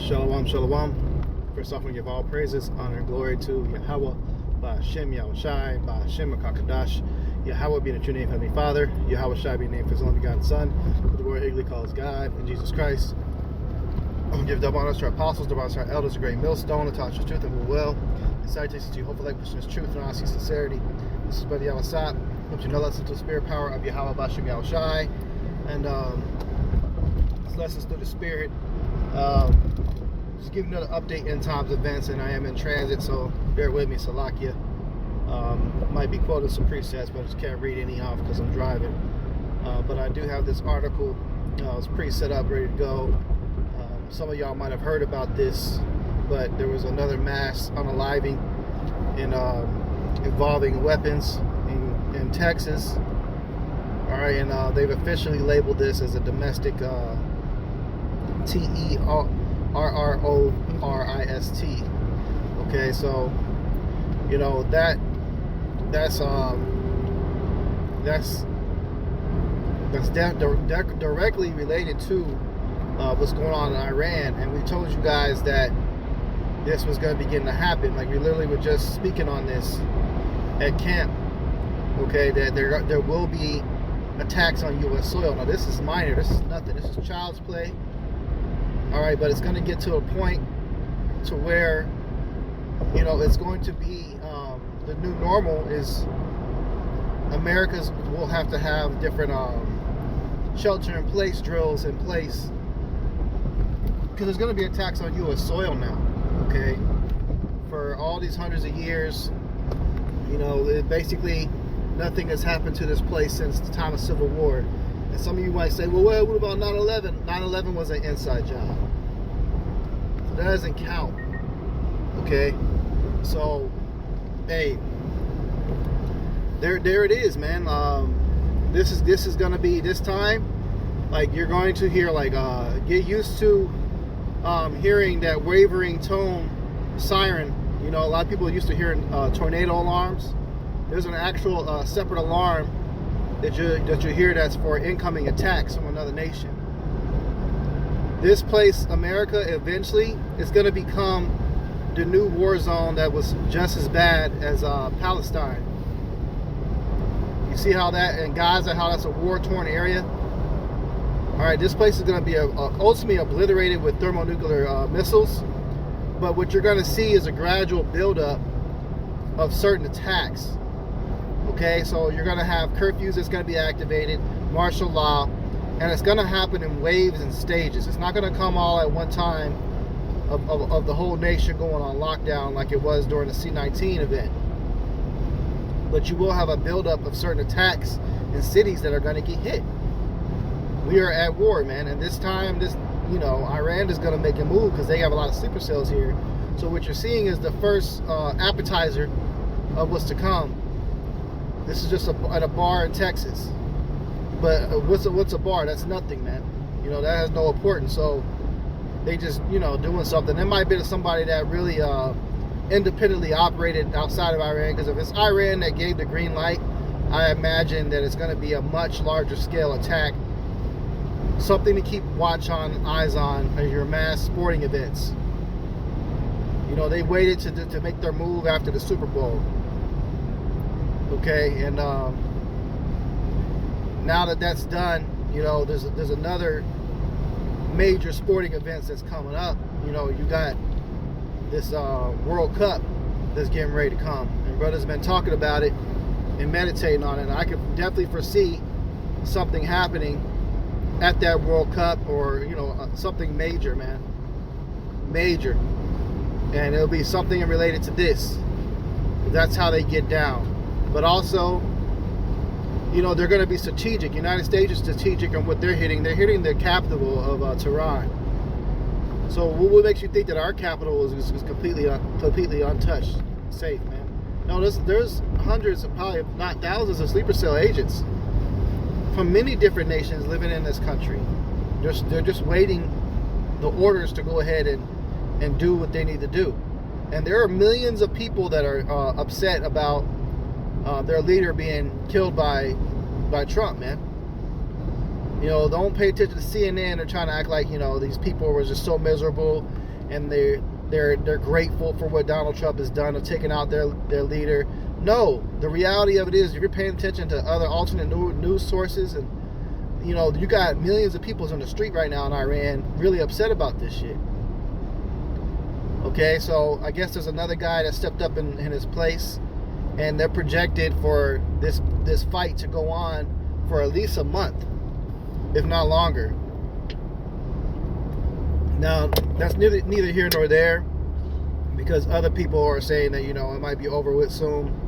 Shalom, shalom. First off, we give all praises, honor, and glory to Yahweh, by Hashem Yahushai, by Hashem Makakadash. Yahweh being the true name of Heavenly Father, Yahweh Shai being named for His only begotten Son, who the world eagerly calls God, and Jesus Christ. I'm going to give double honors to our apostles, double honors to our elders, a great millstone, to taught us truth and will well. And salutations to you, hopefully, like pushing His truth and honesty, sincerity. This is Brother Yahweh Sat. Hope you know lessons to the spirit power of Yahweh by Hashem Yahushai. And it's lessons through the spirit. Just giving another update in times events, and I am in transit, so bear with me, Salakia. Might be quoting some precepts, but I just can't read any off because I'm driving. But I do have this article. It's pre-set up, ready to go. Some of y'all might have heard about this, but there was another mass unaliving involving weapons in Texas. All right, and they've officially labeled this as a domestic terrorist. Okay, so you know that's directly related to what's going on in Iran, and we told you guys that this was going to begin to happen. Like, we literally were just speaking on this at camp. Okay, that there will be attacks on U.S. soil. Now, this is minor. This is nothing. This is child's play. All right, but it's going to get to a point to where, you know, it's going to be the new normal is America's will have to have different shelter-in-place drills in place, because there's going to be attacks on U.S. soil now. Okay, for all these hundreds of years, you know, basically nothing has happened to this place since the time of Civil War. And some of you might say, well, what about 9/11? 9/11 was an inside job. So that doesn't count. Okay? So, hey, there it is, man. This is gonna be, this time, like, you're going to hear, like, get used to hearing that wavering tone siren. You know, a lot of people are used to hearing tornado alarms. There's an actual separate alarm that you hear that's for incoming attacks from another nation. This place, America, eventually is going to become the new war zone that was just as bad as Palestine. You see how that, in Gaza, how that's a war-torn area? All right, this place is going to be ultimately obliterated with thermonuclear missiles. But what you're going to see is a gradual buildup of certain attacks. Okay, so you're going to have curfews that's going to be activated, martial law, and it's going to happen in waves and stages. It's not going to come all at one time of the whole nation going on lockdown like it was during the C-19 event. But you will have a buildup of certain attacks in cities that are going to get hit. We are at war, man, and this time, you know, Iran is going to make a move because they have a lot of sleeper cells here. So what you're seeing is the first appetizer of what's to come. This is just at a bar in Texas. But what's a bar? That's nothing, man. You know, that has no importance. So they just, you know, doing something. It might be to somebody that really independently operated outside of Iran, because if it's Iran that gave the green light, I imagine that it's going to be a much larger scale attack. Something to keep eyes on as your mass sporting events. You know, they waited to make their move after the Super Bowl. Okay, and now that that's done, you know, there's another major sporting events that's coming up. You know, you got this World Cup that's getting ready to come, and brother's been talking about it and meditating on it. And I could definitely foresee something happening at that World Cup, or, you know, something major, man, major, and it'll be something related to this. That's how they get down. But also, you know, they're going to be strategic. United States is strategic on what they're hitting. They're hitting the capital of Tehran. So what makes you think that our capital is completely untouched, safe, man? No, there's hundreds, of, probably not thousands, of sleeper cell agents from many different nations living in this country. They're just waiting the orders to go ahead and do what they need to do. And there are millions of people that are upset about their leader being killed by Trump, man. You know, don't pay attention to CNN. They're trying to act like, you know, these people were just so miserable and they're grateful for what Donald Trump has done of taking out their leader. No, the reality of it is, if you're paying attention to other alternate news sources, and you got millions of people on the street right now in Iran really upset about this shit. Okay, so I guess there's another guy that stepped up in his place, and they're projected for this fight to go on for at least a month, if not longer. Now, that's neither here nor there, because other people are saying that it might be over with soon.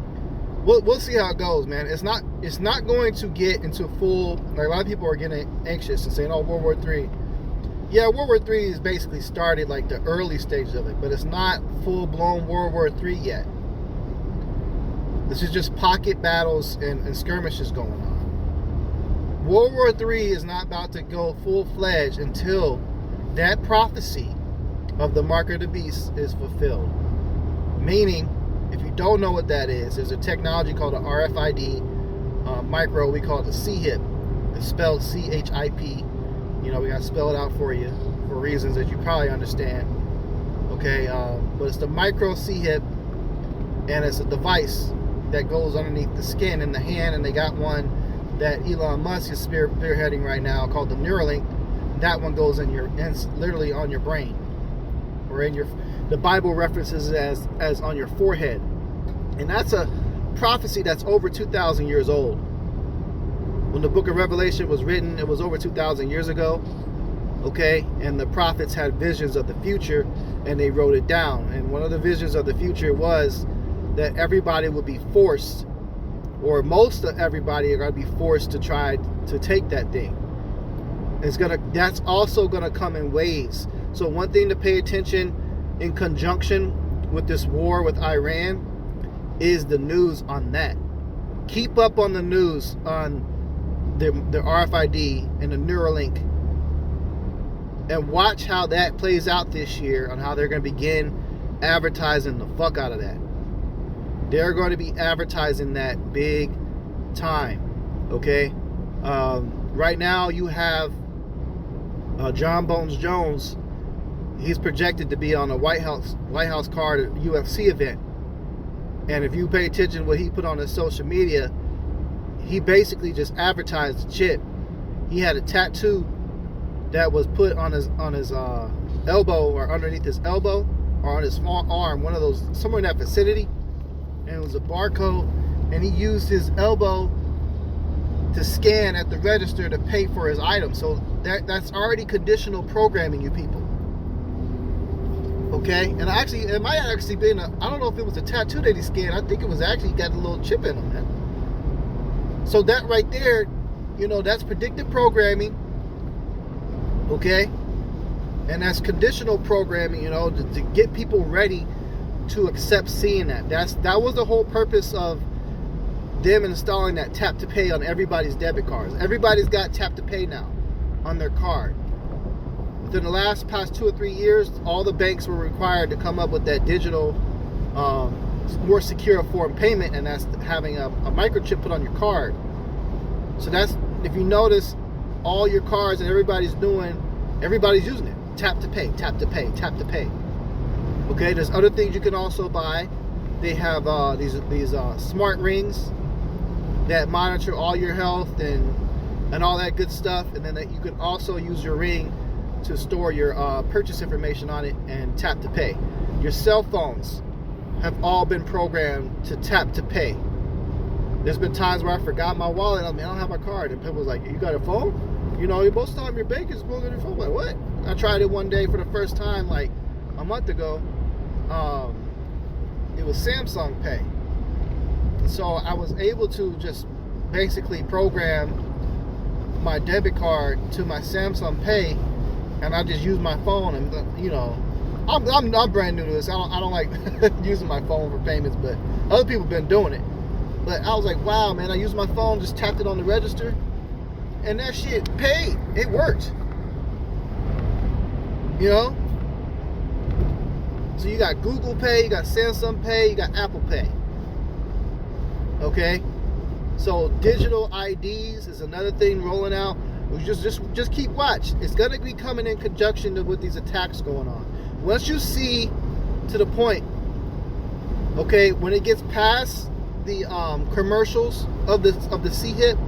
We'll see how it goes, man. It's not going to get into full. Like, a lot of people are getting anxious and saying, "Oh, World War III." Yeah, World War III is basically started, like the early stages of it, but it's not full-blown World War III yet. This is just pocket battles and skirmishes going on. World War III is not about to go full-fledged until that prophecy of the mark of the beast is fulfilled. Meaning, if you don't know what that is, there's a technology called an RFID micro. We call it the CHIP. It's spelled CHIP. We got to spell it out for you for reasons that you probably understand. Okay, but it's the micro CHIP, and it's a device that goes underneath the skin in the hand, and they got one that Elon Musk is spearheading right now called the Neuralink. That one goes literally on your brain, or in the Bible references it as on your forehead. And that's a prophecy that's over 2,000 years old. When the book of Revelation was written, it was over 2,000 years ago. Okay, and the prophets had visions of the future, and they wrote it down. And one of the visions of the future was that everybody would be forced, or most of everybody are going to be forced to try to take that thing. That's also gonna come in waves. So one thing to pay attention in conjunction with this war with Iran is the news on that. Keep up on the news on the RFID and the Neuralink, and watch how that plays out this year, on how they're going to begin advertising the fuck out of that. They're going to be advertising that big time. Okay, right now you have John Bones Jones. He's projected to be on a White House card at a UFC event. And if you pay attention to what he put on his social media, he basically just advertised the chip. He had a tattoo that was put on his elbow, or underneath his elbow, or on his small arm, one of those, somewhere in that vicinity. And it was a barcode, and he used his elbow to scan at the register to pay for his item. So that's already conditional programming, you people. Okay, and it might actually been I don't know if it was a tattoo that he scanned. I think it was actually got a little chip in him, man. So that right there, that's predictive programming. Okay, and that's conditional programming. To get people ready to accept seeing that. That was the whole purpose of them installing that tap to pay on everybody's debit cards. Everybody's got tap to pay now on their card. Within the past 2 or 3 years, all the banks were required to come up with that digital, more secure form payment, and that's having a microchip put on your card. So that's, if you notice, all your cards and everybody's using it. Tap to pay, tap to pay, tap to pay. Okay, there's other things you can also buy. They have these smart rings that monitor all your health and all that good stuff, and then that you can also use your ring to store your purchase information on it and tap to pay. Your cell phones have all been programmed to tap to pay. There's been times where I forgot my wallet. I don't have my card, and people was like, "You got a phone?" Most of the time your bank is pulling your phone. I'm like, what? I tried it one day for the first time, like a month ago. It was Samsung Pay. So I was able to just basically program my debit card to my Samsung Pay, and I just use my phone. And I'm brand new to this. I don't like using my phone for payments, but other people have been doing it. But I was like, wow, man! I used my phone, just tapped it on the register, and that shit paid. It worked. So you got Google Pay, you got Samsung Pay, you got Apple Pay. Okay? So digital IDs is another thing rolling out. Just keep watch. It's going to be coming in conjunction with these attacks going on. once you see to the point, okay, when it gets past the commercials of the CHIP,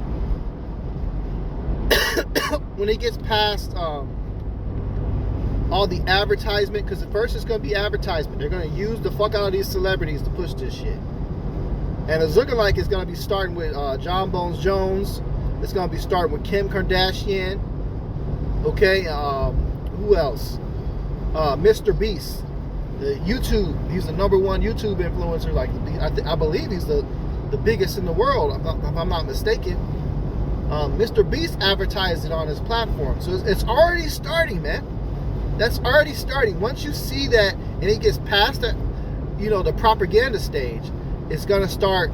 when it gets past all the advertisement, because at first it's going to be advertisement. They're going to use the fuck out of these celebrities to push this shit. And it's looking like it's going to be starting with John Bones Jones. It's going to be starting with Kim Kardashian. Okay, who else? Mr. Beast. YouTube. He's the #1 YouTube influencer. Like, I believe he's the biggest in the world, if I'm not mistaken. Mr. Beast advertised it on his platform. So it's already starting, man. That's already starting. Once you see that and it gets past that, the propaganda stage, it's going to start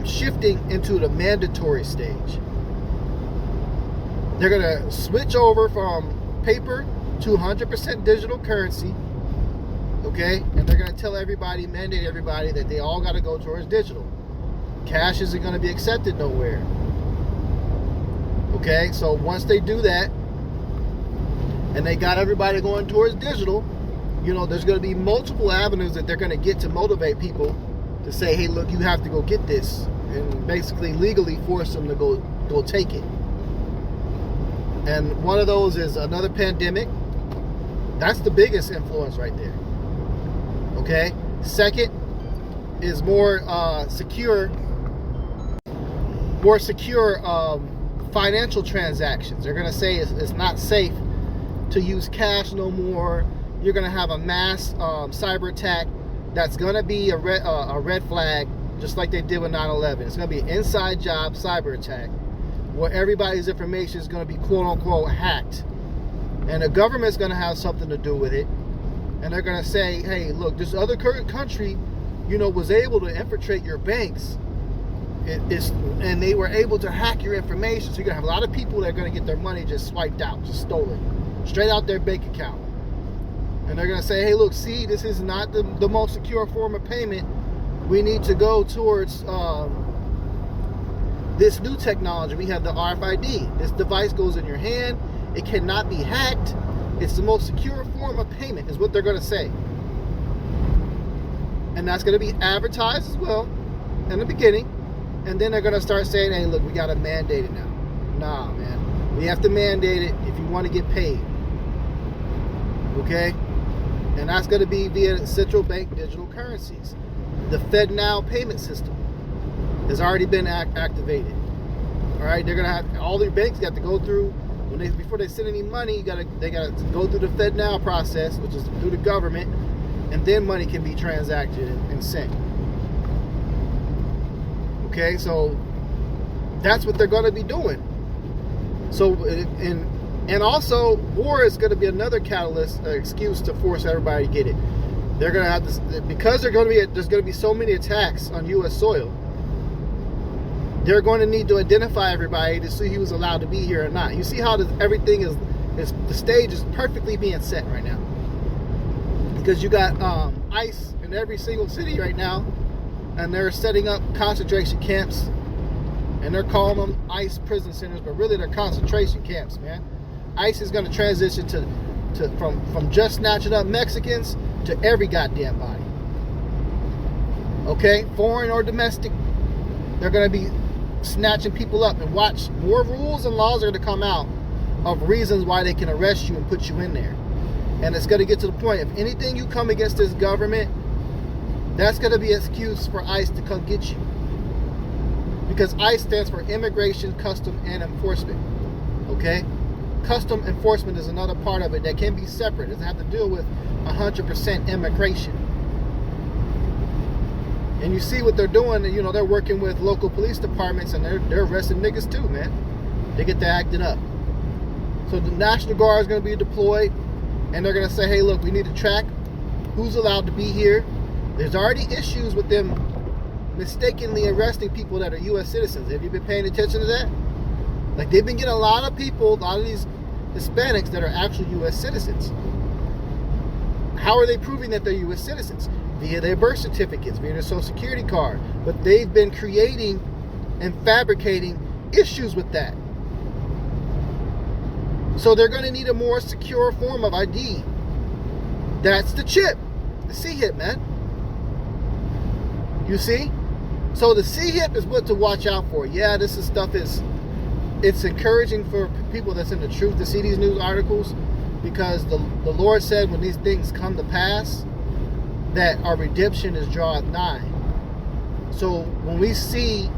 shifting into the mandatory stage. They're going to switch over from paper to 100% digital currency. Okay? And they're going to tell everybody, mandate everybody that they all got to go towards digital. Cash isn't going to be accepted nowhere. Okay? So once they do that, and they got everybody going towards digital, there's going to be multiple avenues that they're going to get to motivate people to say, hey, look, you have to go get this, and basically legally force them to go take it. And one of those is another pandemic. That's the biggest influence right there. Okay? Second is more secure financial transactions. They're going to say it's not safe to use cash no more. You're going to have a mass cyber attack that's going to be a red flag, just like they did with 9/11. It's going to be an inside job cyber attack where everybody's information is going to be quote unquote hacked, and the government's going to have something to do with it, and they're going to say, hey, look, this other country was able to infiltrate your banks, and they were able to hack your information. So you're going to have a lot of people that are going to get their money just swiped out, just stolen straight out their bank account. And they're going to say, hey, look, see, this is not the most secure form of payment. We need to go towards this new technology. We have the RFID. This device goes in your hand. It cannot be hacked. It's the most secure form of payment, is what they're going to say. And that's going to be advertised as well in the beginning. And then they're going to start saying, hey, look, we got to mandate it now. Nah, man. We have to mandate it if you want to get paid. Okay? And that's going to be via central bank digital currencies. The FedNow payment system has already been activated. All right? They're going to have, all their banks got to go through, before they send any money, they got to go through the FedNow process, which is through the government, and then money can be transacted and sent. Okay? So that's what they're going to be doing. So, and also, war is going to be another catalyst, excuse to force everybody to get it. They're going to have this, because there's going to be so many attacks on U.S. soil. They're going to need to identify everybody to see who's allowed to be here or not. You see how everything is the stage is perfectly being set right now. Because you got ICE in every single city right now, and they're setting up concentration camps. And they're calling them ICE prison centers, but really they're concentration camps, man. ICE is going to transition from just snatching up Mexicans to every goddamn body. Okay? Foreign or domestic, they're going to be snatching people up. And watch, more rules and laws are going to come out of reasons why they can arrest you and put you in there. And it's going to get to the point, if anything you come against this government, that's going to be an excuse for ICE to come get you. Because ICE stands for Immigration, Custom, and Enforcement. Okay? Custom enforcement is another part of it that can be separate. It doesn't have to deal with 100% immigration. And you see what they're doing. They're working with local police departments, and they're arresting niggas too, man. They get to acting up. So the National Guard is going to be deployed, and they're going to say, hey, look, we need to track who's allowed to be here. There's already issues with them mistakenly arresting people that are U.S. citizens. Have you been paying attention to that? Like, they've been getting a lot of these Hispanics that are actually U.S. citizens. How are they proving that they're U.S. citizens? Via their birth certificates, via their social security card. But they've been creating and fabricating issues with that. So they're going to need a more secure form of ID. That's the chip. The C-hip, man. You see? So the C-hip is what to watch out for. Yeah, this is stuff it's encouraging for people that's in the truth to see these news articles, because the Lord said when these things come to pass that our redemption is draweth nigh. So when we see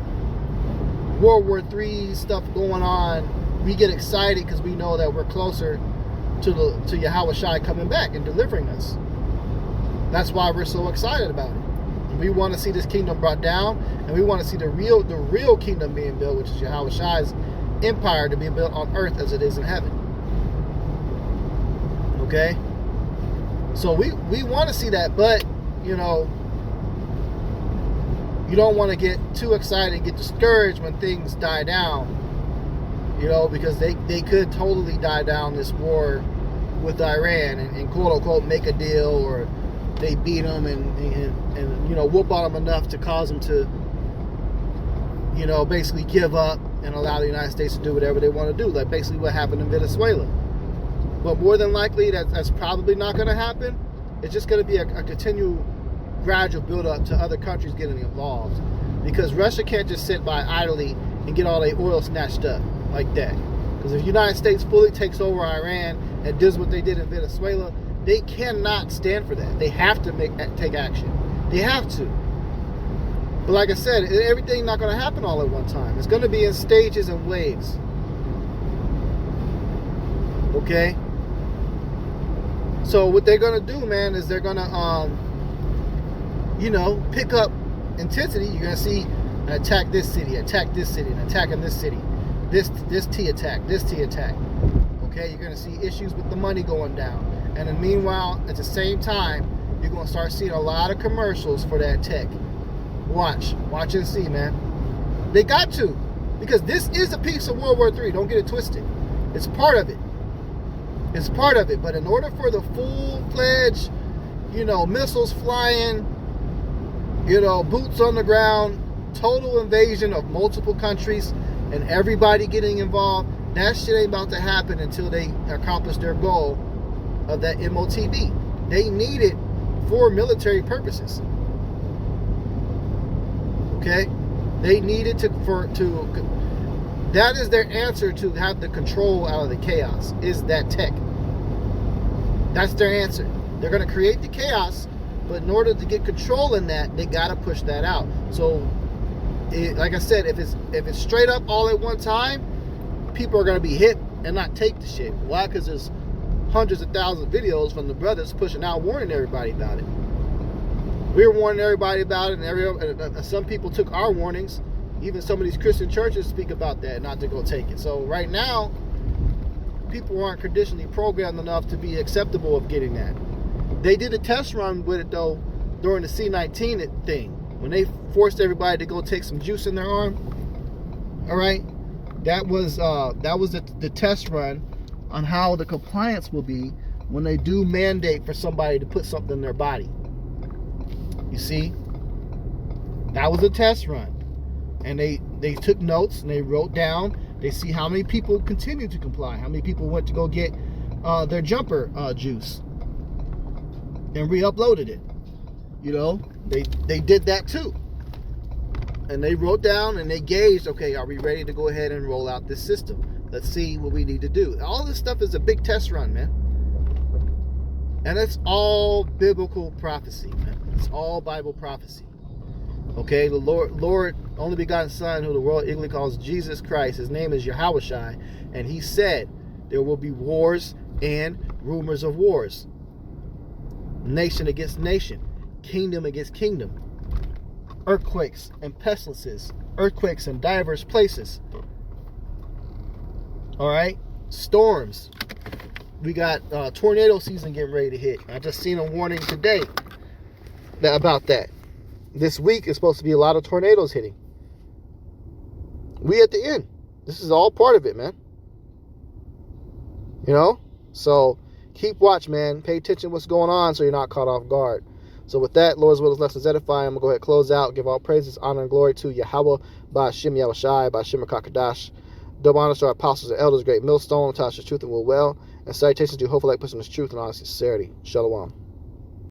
World War III stuff going on, we get excited because we know that we're closer to Yahweh Shai coming back and delivering us. That's why we're so excited about it. And we want to see this kingdom brought down, and we want to see the real kingdom being built, which is Yahweh Shai's empire to be built on earth as it is in heaven. Okay? So we want to see that, but you know, you don't want to get too excited and get discouraged when things die down, you know, because they could totally die down this war with Iran and quote unquote make a deal, or they beat them and you know, whoop on them enough to cause them to, you know, basically give up and allow the United States to do whatever they want to do, like basically what happened in Venezuela. But more than likely, that's probably not going to happen. It's just going to be a continual, gradual build-up to other countries getting involved, because Russia can't just sit by idly and get all their oil snatched up like that. Because if the United States fully takes over Iran and does what they did in Venezuela, they cannot stand for that. They have to take action. They have to. But like I said, everything's not going to happen all at one time. It's going to be in stages and waves. Okay? So what they're going to do, man, is they're going to, you know, pick up intensity. You're going to see attack this city, and attacking this city. This T attack, this T attack. Okay? You're going to see issues with the money going down. And then meanwhile, at the same time, you're going to start seeing a lot of commercials for that tech. Watch and see, man. They got to, because this is a piece of World War III. Don't get it twisted. It's part of it. It's part of it. But in order for the full-fledged, you know, missiles flying, you know, boots on the ground, total invasion of multiple countries, and everybody getting involved, that shit ain't about to happen until they accomplish their goal of that MOTB. They need it for military purposes. Okay? They need it to that is their answer to have the control out of the chaos, is that tech. That's their answer. They're going to create the chaos, but in order to get control in that, they got to push that out. So, like I said, if it's straight up all at one time, people are going to be hit and not take the shit. Why? Because there's hundreds of thousands of videos from the brothers pushing out, warning everybody about it. We were warning everybody about it, and some people took our warnings. Even some of these Christian churches speak about that, not to go take it. So right now, people aren't conditionally programmed enough to be acceptable of getting that. They did a test run with it, though, during the C-19 thing, when they forced everybody to go take some juice in their arm. All right? That was the test run on how the compliance will be when they do mandate for somebody to put something in their body. You see? That was a test run. And they took notes and they wrote down. They see how many people continued to comply, how many people went to go get their jumper juice and re-uploaded it. You know, they did that too. And they wrote down and they gauged, okay, are we ready to go ahead and roll out this system? Let's see what we need to do. All this stuff is a big test run, man. And it's all biblical prophecy, man. It's all Bible prophecy. Okay, the Lord, only begotten Son, who the world eagerly calls Jesus Christ. His name is Yahweh Shai, and he said there will be wars and rumors of wars. Nation against nation, kingdom against kingdom. Earthquakes and pestilences, earthquakes in diverse places. All right, storms. We got tornado season getting ready to hit. I just seen a warning today about that. This week is supposed to be a lot of tornadoes hitting. We at the end. This is all part of it, man. You know? So keep watch, man. Pay attention to what's going on so you're not caught off guard. So with that, Lord's will, His lessons edify. I'm going to go ahead and close out. Give all praises, honor, and glory to Yahweh, Ba'ashem Yahweh Shai, Ba'ashem Kakadash. Double honors to our apostles and elders, great millstone, Tasha's truth and will well. And salutations to hopeful like person is truth and honest sincerity. Shalom.